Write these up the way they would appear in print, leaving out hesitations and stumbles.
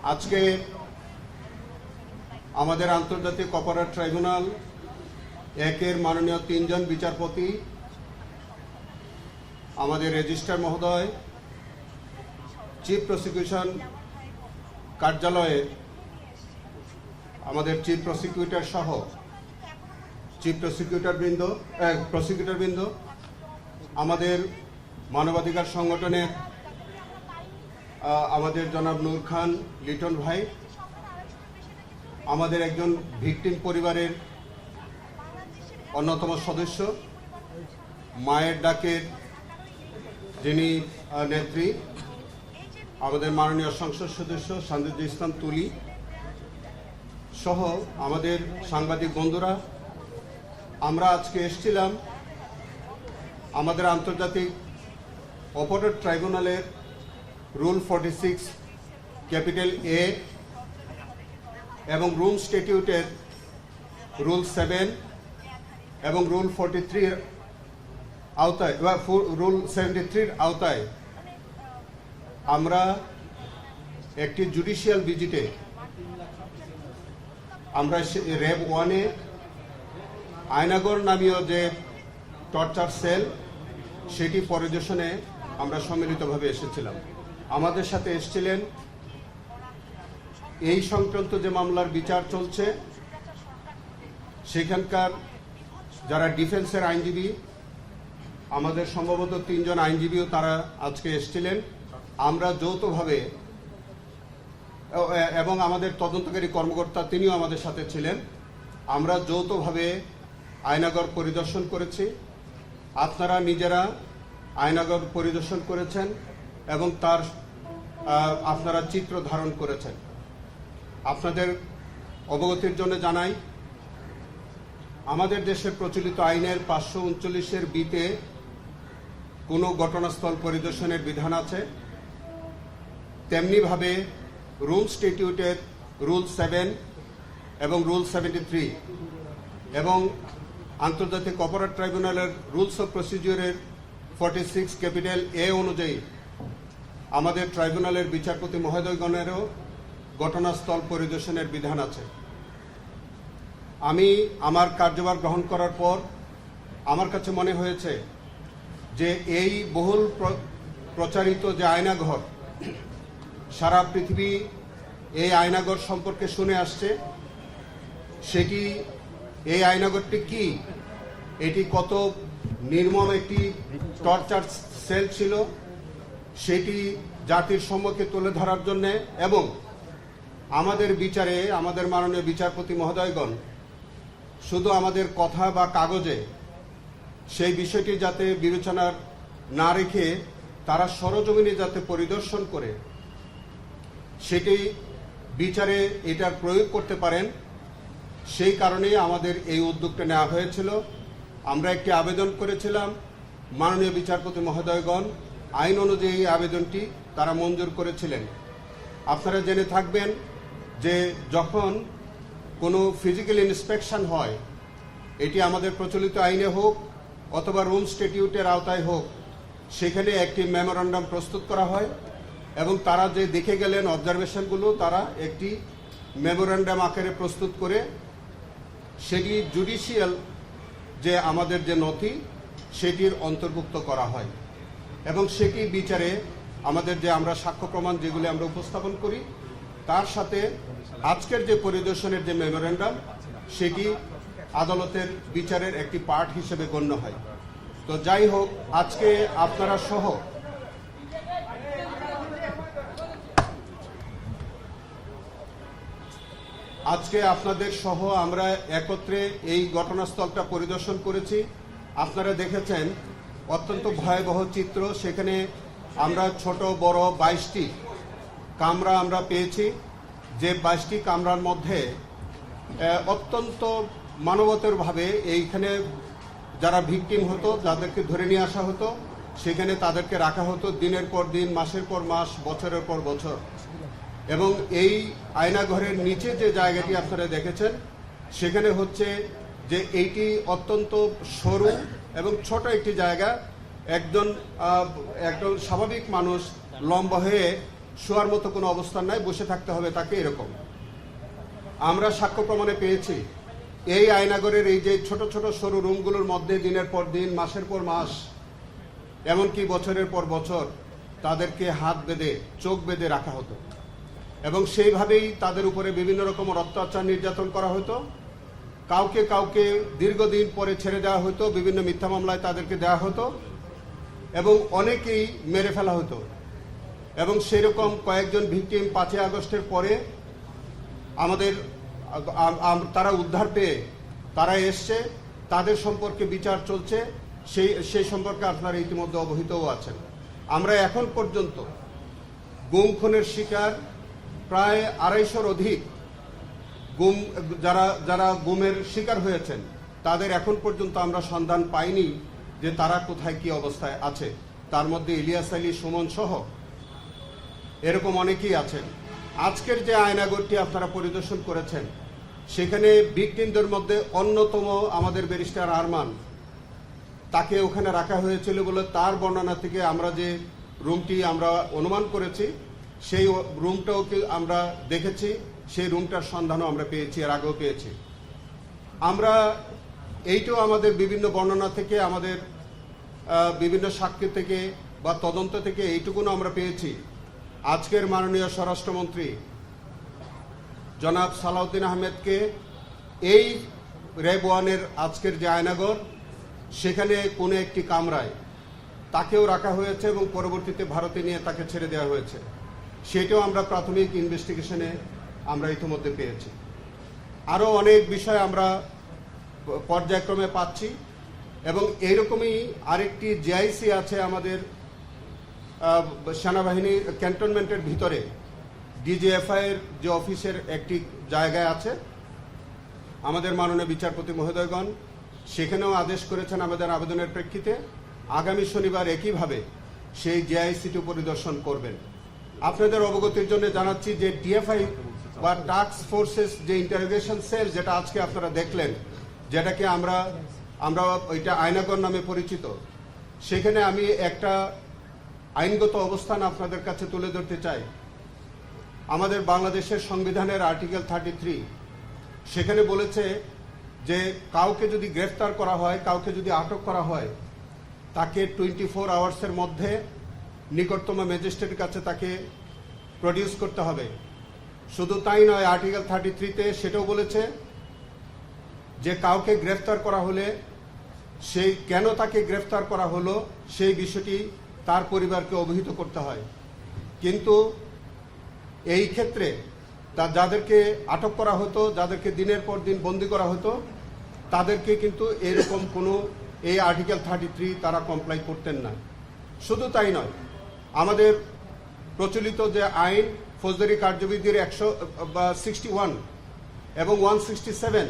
আজকে আমাদের আন্তর্জাতিক অপরাধ ট্রাইব্যুনাল একের মাননীয় 3 জন বিচারপতি, আমাদের রেজিস্ট্রার মহোদয়, চিফ প্রসিকিউশন কার্যালয়ের আমাদের চিফ প্রসিকিউটর সহ চিফ প্রসিকিউটর বৃন্দ, আমাদের মানবাধিকার সংগঠনের আমাদের জনাব নূর খান লিটন ভাই, আমাদের একজন ভিকটিম পরিবারের অন্যতম সদস্য, মায়ের ডাকের যিনি নেত্রী, আমাদের মাননীয় সংসদ সদস্য সানজিদা ইসলাম তুলি সহ আমাদের সাংবাদিক বন্ধুরা, আমরা আজকে এসেছিলাম আমাদের আন্তর্জাতিক অপরাধ ট্রাইব্যুনালের রুল 46 ক্যাপিটাল এ এবং রুম স্ট্যাটিউটের রুল 7 এবং রুল 43 আওতায় রুল 73 আওতায় আমরা একটি জুডিশিয়াল ভিজিটে আমরা র্যাব 1-এ আয়নাগর নামীয় যে টর্চার সেল সেটি পরিদর্শনে আমরা সম্মিলিতভাবে এসেছিলাম। আমাদের সাথে এসেছিলেন এই সংক্রান্ত যে মামলার বিচার চলছে সেখানকার যারা ডিফেন্সের আইনজীবী, আমাদের সম্ভবত 3 জন আইনজীবীও তারা আজকে এসেছিলেন। আমরা যৌথভাবে এবং আমাদের তদন্তকারী কর্মকর্তা তিনিও আমাদের সাথে ছিলেন। আমরা যৌথভাবে আয়নাগর পরিদর্শন করেছি। আপনারা নিজেরা আয়নাগর পরিদর্শন করেছেন এবং তার আপনারা চিত্র ধারণ করেছেন। আপনাদের অবগতির জন্য জানাই, আমাদের দেশের প্রচলিত আইনের 539-এর বিতে কোনো ঘটনাস্থল পরিদর্শনের বিধান আছে, তেমনিভাবে রুল স্ট্যাটিউটের রুল 7 এবং রুল 73 এবং আন্তর্জাতিক অপরাধ ট্রাইব্যুনালের রুলস অফ প্রসিডিউরের 46 ক্যাপিটাল এ অনুযায়ী আমাদের ট্রাইব্যুনালের বিচারপতি মহোদয়গণেরও ঘটনাস্থল পরিদর্শনের বিধান আছে। আমি আমার কার্যভার গ্রহণ করার পর আমার কাছে মনে হয়েছে যে এই বহুল প্রচারিত যে আয়নাঘর, সারা পৃথিবী এই আয়নাঘর সম্পর্কে শুনে আসছে, সেটি এই আয়নাঘরটি কি, এটি কত নির্মম একটি টর্চার সেল ছিল, সেটি জাতির সম্মুখে তুলে ধরার জন্য এবং আমাদের বিচারে আমাদের মাননীয় বিচারপতি মহোদয়গণ শুধু আমাদের কথা বা কাগজে সেই বিষয়টি যাতে বিবেচনার না রেখে তারা সরজমিনে যাতে পরিদর্শন করে সেটি বিচারে এটার প্রয়োগ করতে পারেন, সেই কারণেই আমাদের এই উদ্যোগটা নেওয়া হয়েছিল। আমরা একটি আবেদন করেছিলাম, মাননীয় বিচারপতি মহোদয়গণ আইন অনুযায়ী আবেদনটি তারা মঞ্জুর করেছিলেন। আপনারা জেনে থাকবেন যে যখন কোনো ফিজিক্যাল ইন্সপেকশন হয়, এটি আমাদের প্রচলিত আইনে হোক অথবা রুম স্ট্যাটিউটের আওতায় হোক, সেখানে একটি মেমোরান্ডাম প্রস্তুত করা হয় এবং তারা যে দেখে গেলেন অবজারভেশনগুলো তারা একটি মেমোরান্ডাম আকারে প্রস্তুত করে সেটি জুডিশিয়াল যে আমাদের যে নথি সেটির অন্তর্ভুক্ত করা হয় এবং সেটি বিচারে আমাদের যে আমরা সাক্ষ্য প্রমাণ যেগুলি আমরা উপস্থাপন করি তার সাথে আজকের যে পরিদর্শনের যে মেমোরান্ডাম সেটি আদালতের বিচারের একটি পার্ট হিসেবে গণ্য হয়। তো যাই হোক, আজকে আপনারা সহ আজকে আপনাদের সহ আমরা একত্রে এই ঘটনাস্থলটা পরিদর্শন করেছি। আপনারা দেখেছেন অত্যন্ত ভয়াবহ চিত্র। সেখানে আমরা ছোট বড় 22টি কামরা আমরা পেয়েছি, যে 22টি কামরার মধ্যে অত্যন্ত মানবতারভাবে এইখানে যারা ভিকটিম হতো যাদেরকে ধরে নিয়ে আসা হতো সেখানে তাদেরকে রাখা হতো দিনের পর দিন, মাসের পর মাস, বছরের পর বছর। এবং এই আয়নাঘরের নিচে যে জায়গাটি আপনারা দেখেছেন সেখানে হচ্ছে যে এইটি অত্যন্ত সরু এবং ছোট একটি জায়গা। একজন স্বাভাবিক মানুষ লম্বা হয়ে শোয়ার মতো কোনো অবস্থান নাই, বসে থাকতে হবে তাকে, এরকম। আমরা সাক্ষ্য প্রমাণে পেয়েছি এই আয়নাগরের এই যে ছোট ছোট সরু রুমগুলোর মধ্যে দিনের পর দিন, মাসের পর মাস, এমনকি বছরের পর বছর তাদেরকে হাত বেঁধে, চোখ বেঁধে রাখা হতো এবং সেইভাবেই তাদের উপরে বিভিন্ন রকমের অত্যাচার, নির্যাতন করা হতো। কাউকে কাউকে দীর্ঘদিন পরে ছেড়ে দেওয়া হতো, বিভিন্ন মিথ্যা মামলায় তাদেরকে দেওয়া হতো এবং অনেকেই মেরে ফেলা হতো। এবং সেরকম কয়েকজন ভিকটিম 5ই আগস্টের পরে আমাদের তারা উদ্ধার পেয়ে তারা এসছে, তাদের সম্পর্কে বিচার চলছে, সেই সম্পর্কে আপনারা ইতিমধ্যে অবহিতও আছেন। আমরা এখন পর্যন্ত গুম খুনের শিকার প্রায় 250-র অধিক গুম, যারা গুমের শিকার হয়েছেন তাদের এখন পর্যন্ত আমরা সন্ধান পাইনি যে তারা কোথায় কি অবস্থায় আছে। তার মধ্যে ইলিয়াস আলী, সুমন সহ এরকম অনেকেই আছেন। আজকের যে আয়নাগরটি আপনারা পরিদর্শন করেছেন, সেখানে ভিকটিমদের মধ্যে অন্যতম আমাদের ব্যারিস্টার আরমান, তাকে ওখানে রাখা হয়েছিল বলে তার বর্ণনা থেকে আমরা যে রুমটি আমরা অনুমান করেছি, সেই রুমটাও আমরা দেখেছি, সেই রুমটার সন্ধানও আমরা পেয়েছি, এর আগেও পেয়েছি। আমরা এইটাও আমাদের বিভিন্ন বর্ণনা থেকে, আমাদের বিভিন্ন সাক্ষী থেকে বা তদন্ত থেকে এইটুকুনো আমরা পেয়েছি, আজকের মাননীয় স্বরাষ্ট্রমন্ত্রী জনাব সালাউদ্দিন আহমেদকে এই র্যাব 1-এর আজকের যে আয়নাগর, সেখানে কোনো একটি কামরায় তাকেও রাখা হয়েছে এবং পরবর্তীতে ভারতে নিয়ে তাকে ছেড়ে দেওয়া হয়েছে। সেটাও আমরা প্রাথমিক ইনভেস্টিগেশনে আমরা ইতিমধ্যে পেয়েছি। আরও অনেক বিষয় আমরা পর্যায়ক্রমে পাচ্ছি এবং এইরকমই আরেকটি জিআইসি আছে আমাদের সেনাবাহিনীর ক্যান্টনমেন্টের ভিতরে, ডিজিএফআই এর যে অফিসের একটি জায়গায় আছে। আমাদের মাননীয় বিচারপতি মহোদয়গণ সেখানেও আদেশ করেছেন আমাদের আবেদনের প্রেক্ষিতে আগামী শনিবার একইভাবে সেই জিআইসিটি পরিদর্শন করবেন। আপনাদের অবগতির জন্য জানাচ্ছি যে টিএফআই বা টাস্ক ফোর্সেস যে ইন্টারোগেশন সেল, যেটা আজকে আপনারা দেখলেন, যেটাকে আমরা ওইটা আয়নাগর নামে পরিচিত, সেখানে আমি একটা আইনগত অবস্থান আপনাদের কাছে তুলে ধরতে চাই। আমাদের বাংলাদেশের সংবিধানের আর্টিকেল 33 সেখানে বলেছে যে কাউকে যদি গ্রেফতার করা হয়, কাউকে যদি আটক করা হয়, তাকে 24 আওয়ার্সের মধ্যে নিকটতম ম্যাজিস্ট্রেটের কাছে তাকে প্রডিউস করতে হবে। শুধু তাই নয়, আর্টিকেল 33-তে সেটাও বলেছে যে কাউকে গ্রেফতার করা হলে সেই কেন তাকে গ্রেফতার করা হলো সেই বিষয়টি তার পরিবারকে অবহিত করতে হয়। কিন্তু এই ক্ষেত্রে যাদেরকে আটক করা হতো, যাদেরকে দিনের পর দিন বন্দী করা হতো, তাদেরকে কিন্তু এরকম কোনো এই আর্টিকেল 33 তারা কমপ্লাই করতেন না। শুধু তাই নয়, আমাদের প্রচলিত যে আইন ফৌজদারি কার্যবিধির 161 এবং 167,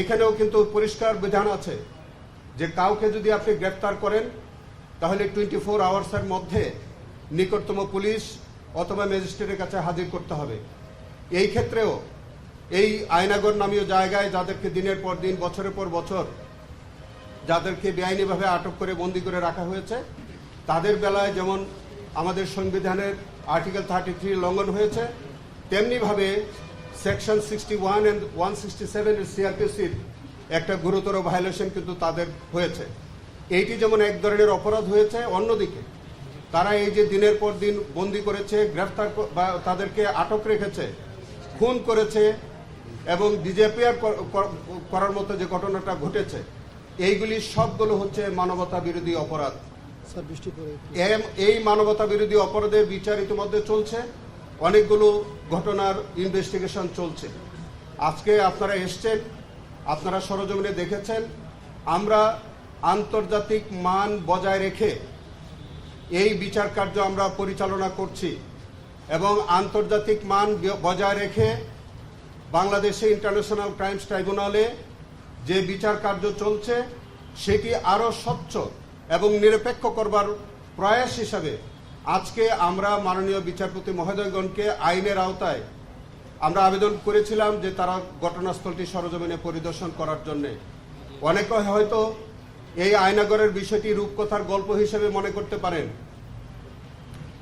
এখানেও কিন্তু পরিষ্কার বিধান আছে যে কাউকে যদি আপনি গ্রেফতার করেন তাহলে 24 আওয়ার্সের মধ্যে নিকটতম পুলিশ অথবা ম্যাজিস্ট্রেটের কাছে হাজির করতে হবে। এই ক্ষেত্রেও এই আয়নাগর নামীয় জায়গায় যাদেরকে দিনের পর দিন, বছরের পর বছর যাদেরকে বেআইনিভাবে আটক করে বন্দী করে রাখা হয়েছে, তাদের বেলায় যেমন আমাদের সংবিধানের আর্টিকেল 33 লঙ্ঘন হয়েছে, তেমনিভাবে সেকশন 61 এবং 167 এর সিআরপিসির একটা গুরুতর ভায়োলেশন কিন্তু তাদের হয়েছে। এইটি যেমন এক ধরনের অপরাধ হয়েছে, অন্যদিকে তারা এই যে দিনের পর দিন বন্দী করেছে, গ্রেফতার বা তাদেরকে আটক রেখেছে, খুন করেছে এবং ডিজেপিআর করার মতো যে ঘটনাটা ঘটেছে, এইগুলি সবগুলো হচ্ছে মানবতা বিরোধী অপরাধ। এই মানবতা বিরোধী অপরাধের বিচার ইতিমধ্যে চলছে, অনেকগুলো ঘটনার ইনভেস্টিগেশন চলছে। আজকে আপনারা এসছেন, আপনারা সরজমিনে দেখেছেন, আমরা আন্তর্জাতিক মান বজায় রেখে এই বিচার কার্য আমরা পরিচালনা করছি এবং আন্তর্জাতিক মান বজায় রেখে বাংলাদেশে ইন্টারন্যাশনাল ক্রাইমস ট্রাইব্যুনালে যে বিচার কার্য চলছে সেটি আরও স্বচ্ছ এবং নিরপেক্ষ করবার প্রয়াস হিসাবে আজকে আমরা মাননীয় বিচারপতি মহোদয়গণকে আইনের আওতায় আমরা আবেদন করেছিলাম যে তারা ঘটনাস্থলটি সরজমিনে পরিদর্শন করার জন্য। অনেকে হয়তো এই আয়নাগরের বিষয়টি রূপকথার গল্প হিসেবে মনে করতে পারেন,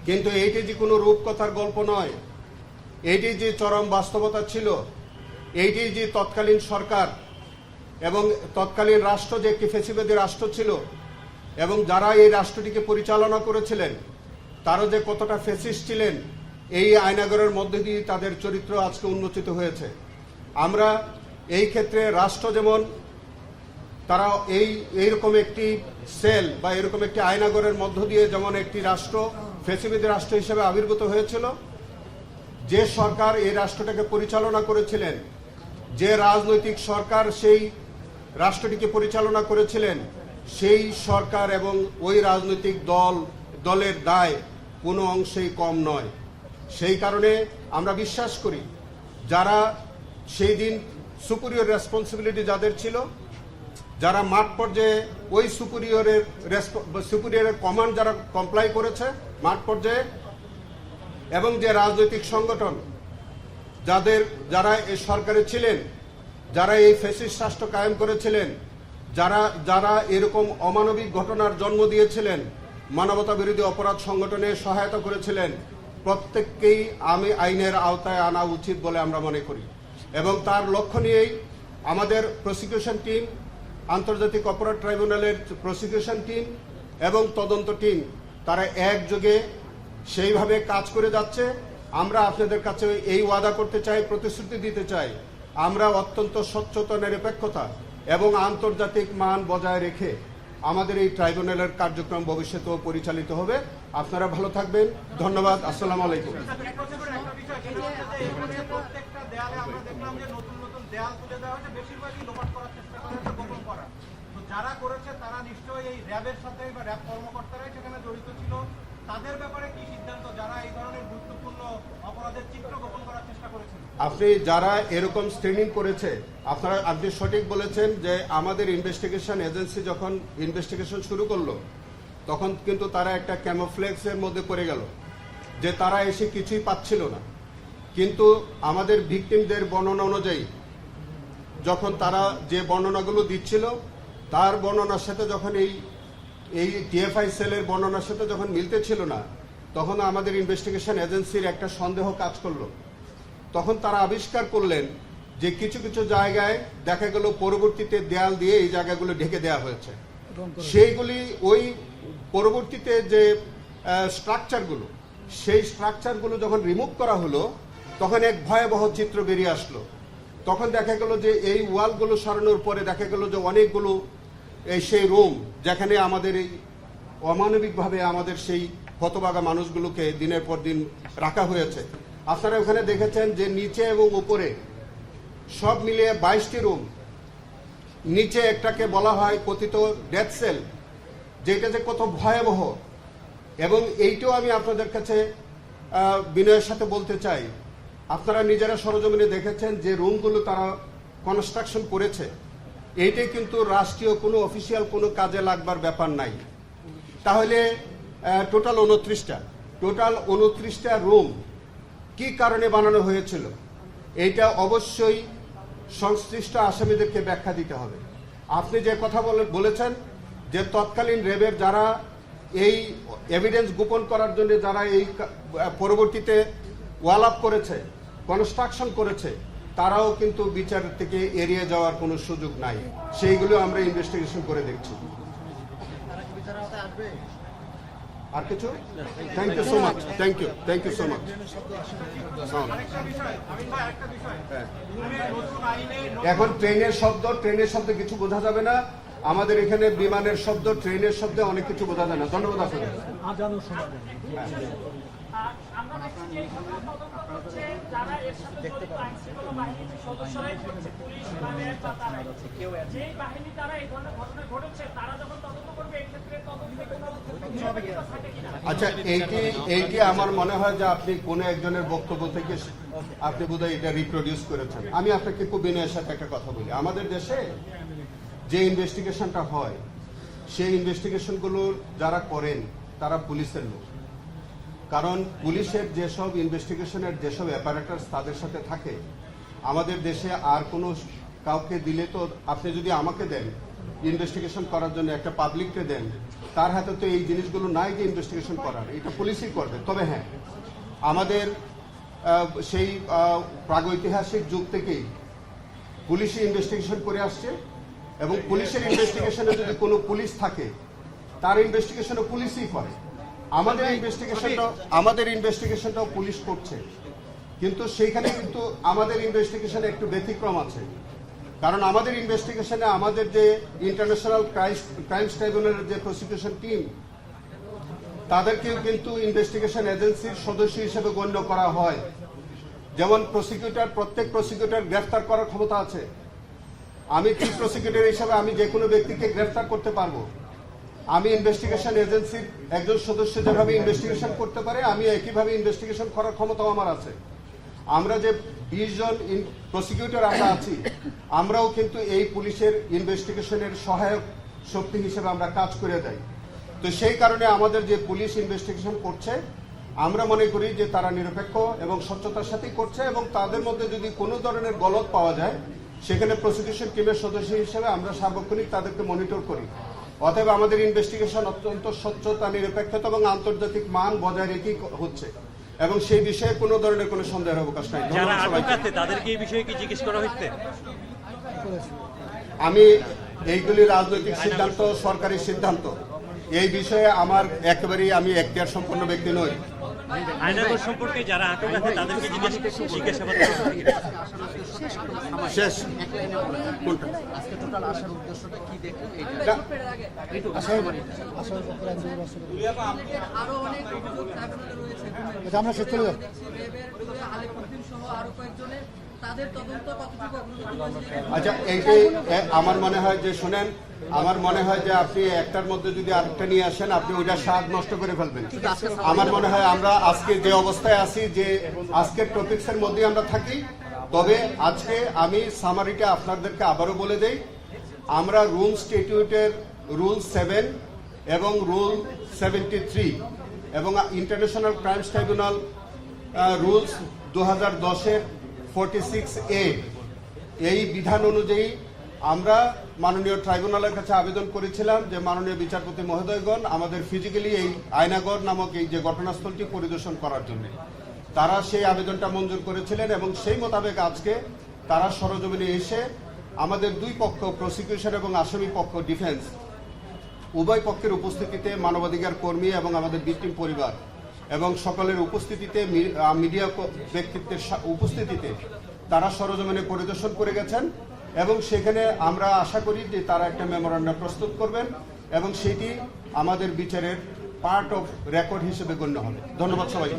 কিন্তু এইটি যে কোনো রূপকথার গল্প নয়, এইটি যে চরম বাস্তবতা ছিল, এইটি যে তৎকালীন সরকার এবং তৎকালীন রাষ্ট্র যে একটি ফ্যাসিবাদী রাষ্ট্র ছিল এবং যারা এই রাষ্ট্রটিকে পরিচালনা করেছিলেন তারা যে কতটা ফ্যাসিস্ট ছিলেন, এই আয়নাগরের মধ্যে দিয়ে তাদের চরিত্র আজকে উন্মোচিত হয়েছে। আমরা এই ক্ষেত্রে রাষ্ট্র যেমন তারা এইরকম একটি সেল বা এরকম একটি আয়নাগরের মধ্য দিয়ে যেমন একটি রাষ্ট্র ফ্যাসিবাদী রাষ্ট্র হিসেবে আবির্ভূত হয়েছিল, যে সরকার এই রাষ্ট্রটাকে পরিচালনা করেছিলেন, যে রাজনৈতিক সরকার সেই রাষ্ট্রটিকে পরিচালনা করেছিলেন, সেই সরকার এবং ওই রাজনৈতিক দলের দায় কোনো অংশেই কম নয়। সেই কারণে আমরা বিশ্বাস করি যারা সেই দিন সুপিরিয়র রেসপন্সিবিলিটি যাদের ছিল, যারা মাঠ পর্যায়ে ওই সুপিরিয়রের কমান্ড যারা কমপ্লাই করেছে মাঠ পর্যায়ে, এবং যে রাজনৈতিক সংগঠন যারা এই সরকারে ছিলেন, যারা এই ফ্যাসিস্ট রাষ্ট্র কায়েম করেছিলেন, যারা এরকম অমানবিক ঘটনার জন্ম দিয়েছিলেন, মানবতা বিরোধী অপরাধ সংগঠনে সহায়তা করেছিলেন, প্রত্যেককেই আইনের আওতায় আনা উচিত বলে আমরা মনে করি। এবং তার লক্ষ্য নিয়েই আমাদের প্রসিকিউশন টিম, আন্তর্জাতিক অপরাধ ট্রাইব্যুনালের প্রসিকিউশন টিম এবং তদন্ত টিম তারা একযোগে সেইভাবে কাজ করে যাচ্ছে। আমরা আপনাদের কাছে এই ওয়াদা করতে চাই, প্রতিশ্রুতি দিতে চাই, আমরা অত্যন্ত স্বচ্ছতা, নিরপেক্ষতা এবং আন্তর্জাতিক মান বজায় রেখে আমাদের এই ট্রাইব্যুনালের কার্যক্রম ভবিষ্যতেও পরিচালিত হবে। আপনারা ভালো থাকবেন। ধন্যবাদ। আসসালামু আলাইকুম। যারা করেছে তারা নিশ্চয়ই এই র্যাবের সাথে বা র্যাব কর্মকর্তারাই সেখানে জড়িত ছিল, তাদের ব্যাপারে কি সিদ্ধান্ত, যারা এই ধরনের গুরুত্বপূর্ণ অপরাধের চিত্র গোপন করার চেষ্টা করেছেন? আপনি যারা এরকম স্ক্রিনিং করেছে, আপনি সঠিক বলেছেন যে আমাদের ইনভেস্টিগেশন এজেন্সি যখন ইনভেস্টিগেশন শুরু করলো তখন কিন্তু তারা একটা ক্যামোফ্লেক্সের মধ্যে পড়ে গেল যে তারা এসে কিছুই পাচ্ছিল না। কিন্তু আমাদের ভিকটিমদের বর্ণনা অনুযায়ী যখন তারা যে বর্ণনাগুলো দিচ্ছিল তার বর্ণনার সাথে যখন এই টিএফআই সেলের বর্ণনার সাথে যখন মিলতে ছিল না, তখন আমাদের ইনভেস্টিগেশন এজেন্সির একটা সন্দেহ কাজ করলো। তখন তারা আবিষ্কার করলেন যে কিছু কিছু জায়গায় দেখা গেল পরবর্তীতে দেয়াল দিয়ে এই জায়গাগুলো ঢেকে দেওয়া হয়েছে। সেইগুলি ওই পরবর্তীতে যে স্ট্রাকচারগুলো, সেই স্ট্রাকচারগুলো যখন রিমুভ করা হলো তখন এক ভয়াবহ চিত্র বেরিয়ে আসলো। তখন দেখা গেল যে এই ওয়ালগুলো সরানোর পরে দেখা গেল যে অনেকগুলো সেই রুম যেখানে আমাদের এই অমানবিকভাবে আমাদের সেই হতভাগা মানুষগুলোকে দিনের পর দিন রাখা হয়েছে। আপনারা ওখানে দেখেছেন যে নিচে এবং উপরে সব মিলিয়ে 22টি রুম। নিচে একটাকে বলা হয় কথিত ডেথ সেল, যেটা যে কত ভয়াবহ। এবং এইটাও আমি আপনাদের কাছে বিনয়ের সাথে বলতে চাই, আপনারা নিজেরা সরজমিনে দেখেছেন যে রুমগুলো তারা কনস্ট্রাকশন করেছে, এইটাই কিন্তু রাষ্ট্রীয় কোনো অফিসিয়াল কোনো কাজে লাগবার ব্যাপার নাই। তাহলে টোটাল 29টা রুম কি কারণে বানানো হয়েছিল, এইটা অবশ্যই সংশ্লিষ্ট আসামিদেরকে ব্যাখ্যা দিতে হবে। আপনি যে কথা বলেছেন যে তৎকালীন র্যাবের যারা এই এভিডেন্স গোপন করার জন্য যারা এই পরবর্তীতে ওয়াল আপ করেছে, কনস্ট্রাকশন করেছে, তারাও কিন্তু বিচার থেকে এড়িয়ে যাওয়ার কোনো সুযোগ নাই। সেইগুলো আমরা ইনভেস্টিগেশন করে দেখছি। আর কিছু? Thank you so much. Thank you so much. এখন ট্রেনের শব্দ কিছু বোঝা যাবে না। আমাদের এখানে বিমানের শব্দ, ট্রেনের শব্দে অনেক কিছু বোঝা যায় না। ধন্যবাদ আপনাদের। আমরা দেখছি যে এই ঘটনা তদন্ত করছে যারা এর সাথে জড়িত আইনশৃঙ্খলা বাহিনীর সদস্যরাই করছে, পুলিশ বা র্যাব বা তারা, যেই বাহিনী দ্বারা এই ধরনের ঘটনা ঘটেছে তারা যখন তদন্ত করবে এই ক্ষেত্রে তদন্তে কোনো থাকে কিনা? আচ্ছা, এইটি আমার মনে হয় যে আপনি কোনো একজনের বক্তব্য থেকে আপনি বোধহয় এটা রিপ্রোডিউস করেছেন। আমি আপনাকে খুব বিনয়ের সাথে একটা কথা বলি, আমাদের দেশে যে ইনভেস্টিগেশনটা হয় সেই ইনভেস্টিগেশনগুলো যারা করেন তারা পুলিশের লোক। কারণ পুলিশের যেসব ইনভেস্টিগেশনের যেসব অ্যাপারেটাস তাদের সাথে থাকে, আমাদের দেশে আর কোনো কাউকে দিলে তো, আপনি যদি আমাকে দেন ইনভেস্টিগেশন করার জন্য, একটা পাবলিককে দেন, তার হাতে তো এই জিনিসগুলো নাই যে ইনভেস্টিগেশন করার, এটা পুলিশই করবে। তবে হ্যাঁ, আমাদের সেই প্রাগৈতিহাসিক যুগ থেকেই পুলিশই ইনভেস্টিগেশন করে আসছে, এবং পুলিশের ইনভেস্টিগেশনে যদি কোনো পুলিশ থাকে তার ইনভেস্টিগেশনও পুলিশই করে। আমাদের ইনভেস্টিগেশনটাও পুলিশ করছে, কিন্তু সেইখানে কিন্তু আমাদের ইনভেস্টিগেশনে একটু ব্যতিক্রম আছে। কারণ আমাদের ইনভেস্টিগেশনে আমাদের যে ইন্টারন্যাশনাল ক্রাইমস ট্রাইব্যুনালের যে প্রসিকিউশন টিম, তাদেরকেও কিন্তু ইনভেস্টিগেশন এজেন্সির সদস্য হিসেবে গণ্য করা হয়। যেমন প্রত্যেক প্রসিকিউটর গ্রেফতার করার ক্ষমতা আছে। আমি চিফ প্রসিকিউটর হিসেবে আমি যে কোনো ব্যক্তিকে গ্রেফতার করতে পারবো। আমি ইনভেস্টিগেশন এজেন্সির একজন সদস্য যেভাবে ইনভেস্টিগেশন করতে পারে, আমি একইভাবে ইনভেস্টিগেশন করার ক্ষমতাও আমার আছে। আমরা যে 20 জন প্রসিকিউটর আমরা আছি, আমরাও কিন্তু এই পুলিশের ইনভেস্টিগেশনের সহায়ক শক্তি হিসেবে আমরা কাজ করে দেই। তো সেই কারণে আমাদের যে পুলিশ ইনভেস্টিগেশন করছে, আমরা মনে করি যে তারা নিরপেক্ষ এবং স্বচ্ছতার সাথেই করছে, এবং তাদের মধ্যে যদি কোনো ধরনের গলত পাওয়া যায়, সেখানে প্রসিকিউশন টিমের সদস্য হিসেবে আমরা সার্বক্ষণিক তাদেরকে মনিটর করি। অতএব আমাদের ইনভেস্টিগেশন অত্যন্ত স্বচ্ছতা, নিরপেক্ষতা এবং আন্তর্জাতিক মান বজায় রেখেই হচ্ছে, এবং সেই বিষয়ে কোনো ধরনের কোনো সন্দেহের অবকাশ নাই। যারা আটক আছে তাদেরকে এই বিষয়ে কি জিজ্ঞেস করা হয়েছে? আমি এইগুলি রাজনৈতিক সিদ্ধান্ত, সরকারি সিদ্ধান্ত, এই বিষয়ে আমার একেবারেই আমি এখতিয়ার সম্পন্ন ব্যক্তি নই। আয়নাগর সম্পর্কে যারা আটক আছে তাদেরকে জিজ্ঞাসাবাদ শেষ কোনটা? আজকে টোটাল আসার উদ্দেশ্যটা কি দেখলেন? আরো অনেক অভিযোগ ট্রাইব্যুনালে রয়েছে। আমরা শেষ চলে যাব। আলিকুদ্দিন সহ আরো কয়েকজনের তাদের তদন্ত কতটুকু অগ্রগতি হয়েছে? আচ্ছা, এইটাই আমার মনে হয় যে, শোনেন, আমার মনে হয় যে আপনি একটার মধ্যে যদি আরেকটা নিয়ে আসেন, আপনি ওইটা স্বাদ নষ্ট করে ফেলবেন। আমার মনে হয় আমরা আজকে যে অবস্থায় আছি, যে আজকের টপিকসের মধ্যে আমরা থাকি। তবে আজকে আমি সামারিটা আপনাদেরকে আবারও বলে দেই, আমরা রুল স্ট্যাটিউটের রুল 7 এবং রুল 73 এবং ইন্টারন্যাশনাল ক্রাইমস ট্রাইব্যুনাল রুলস 2010-এর 46A এই বিধান অনুযায়ী আমরা মাননীয় ট্রাইব্যুনালের কাছে আবেদন করেছিলাম যে, মাননীয় বিচারপতি মহোদয়গণ, আমাদের ফিজিক্যালি এই আয়নাগর নামক এই যে ঘটনাস্থলটি পরিদর্শন করার জন্য তারা সেই আবেদনটা মঞ্জুর করেছিলেন, এবং সেই মোতাবেক আজকে তারা সরজমিনে এসে আমাদের দুই পক্ষ, প্রসিকিউশন এবং আসামি পক্ষ, ডিফেন্স, উভয় পক্ষের উপস্থিতিতে, মানবাধিকার কর্মী এবং আমাদের ভিকটিম পরিবার এবং সকলের উপস্থিতিতে, মিডিয়া ব্যক্তিত্বের উপস্থিতিতে তারা সরজমিনে পরিদর্শন করে গেছেন, এবং সেখানে আমরা আশা করি যে তারা একটা মেমোরান্ডাম প্রস্তুত করবেন, এবং সেটি আমাদের বিচারের পার্ট অফ রেকর্ড হিসেবে গণ্য হবে। ধন্যবাদ সবাইকে।